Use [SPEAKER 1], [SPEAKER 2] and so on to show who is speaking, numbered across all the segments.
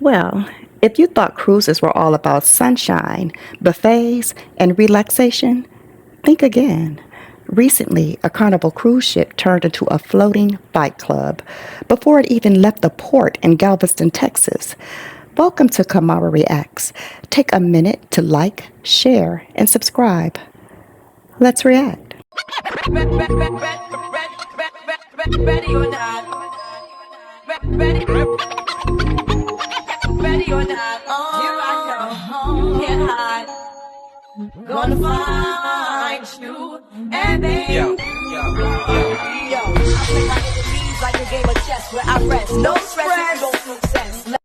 [SPEAKER 1] Well, if you thought cruises were all about sunshine, buffets, and relaxation, think again. Recently, a Carnival cruise ship turned into a floating fight club before it even left the port in Galveston, Texas. Welcome to Kimara Reacts. Take a minute to like, share, and subscribe. Let's react.
[SPEAKER 2] Ready or not. Ready or not. Here I come. Can't hide. Gonna find you. And then yo. I take my enemies like a game of chess where I rest. No stress, no sense.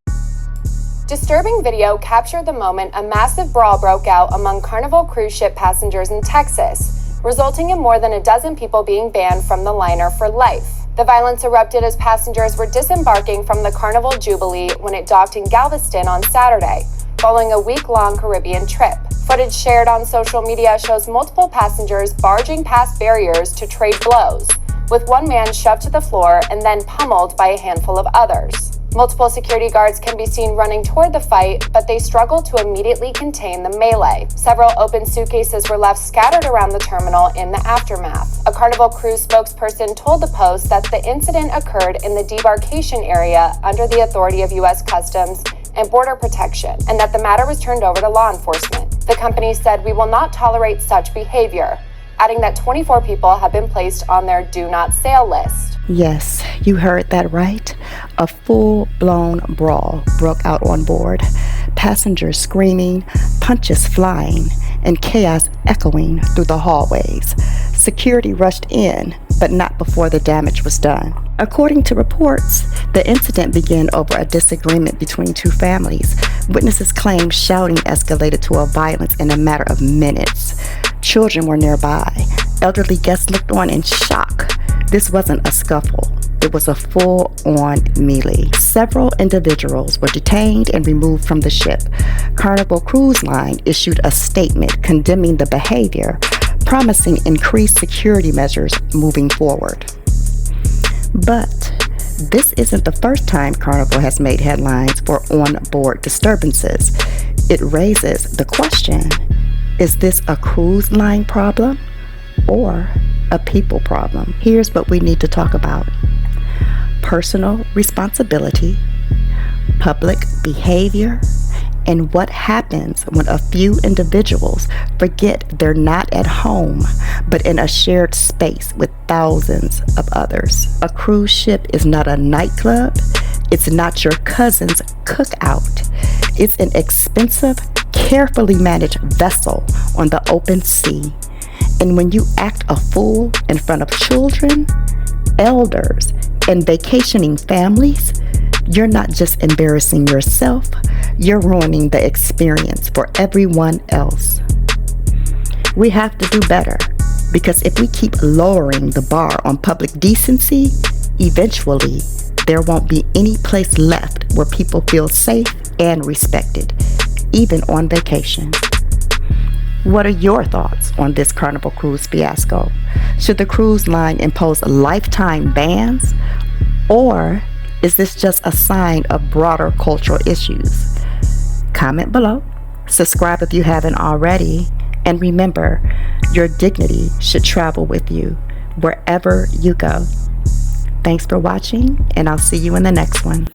[SPEAKER 3] Disturbing video captured the moment a massive brawl broke out among Carnival cruise ship passengers in Texas, resulting in more than a dozen people being banned from the liner for life. The violence erupted as passengers were disembarking from the Carnival Jubilee when it docked in Galveston on Saturday, following a week-long Caribbean trip. Footage shared on social media shows multiple passengers barging past barriers to trade blows, with one man shoved to the floor and then pummeled by a handful of others. Multiple security guards can be seen running toward the fight, but they struggle to immediately contain the melee. Several open suitcases were left scattered around the terminal in the aftermath. A Carnival Cruise spokesperson told the Post that the incident occurred in the debarkation area under the authority of U.S. Customs and Border Protection, and that the matter was turned over to law enforcement. The company said, "We will not tolerate such behavior," adding that 24 people have been placed on their do not sail list.
[SPEAKER 1] Yes, you heard that right. A full-blown brawl broke out on board. Passengers screaming, punches flying, and chaos echoing through the hallways. Security rushed in, but not before the damage was done. According to reports, the incident began over a disagreement between two families. Witnesses claim shouting escalated to a violence in a matter of minutes. Children were nearby. Elderly guests looked on in shock. This wasn't a scuffle. It was a full-on melee. Several individuals were detained and removed from the ship. Carnival Cruise Line issued a statement condemning the behavior, promising increased security measures moving forward. But this isn't the first time Carnival has made headlines for on-board disturbances. It raises the question, is this a cruise line problem or a people problem? Here's what we need to talk about: personal responsibility, public behavior, and what happens when a few individuals forget they're not at home, but in a shared space with thousands of others. A cruise ship is not a nightclub. It's not your cousin's cookout. It's an expensive, carefully managed vessel on the open sea. And when you act a fool in front of children, elders, and vacationing families, you're not just embarrassing yourself, you're ruining the experience for everyone else. We have to do better, because if we keep lowering the bar on public decency, eventually there won't be any place left where people feel safe and respected, even on vacation. What are your thoughts on this Carnival Cruise fiasco? Should the cruise line impose lifetime bans, or is this just a sign of broader cultural issues? Comment below, subscribe if you haven't already, and remember, your dignity should travel with you wherever you go. Thanks for watching, and I'll see you in the next one.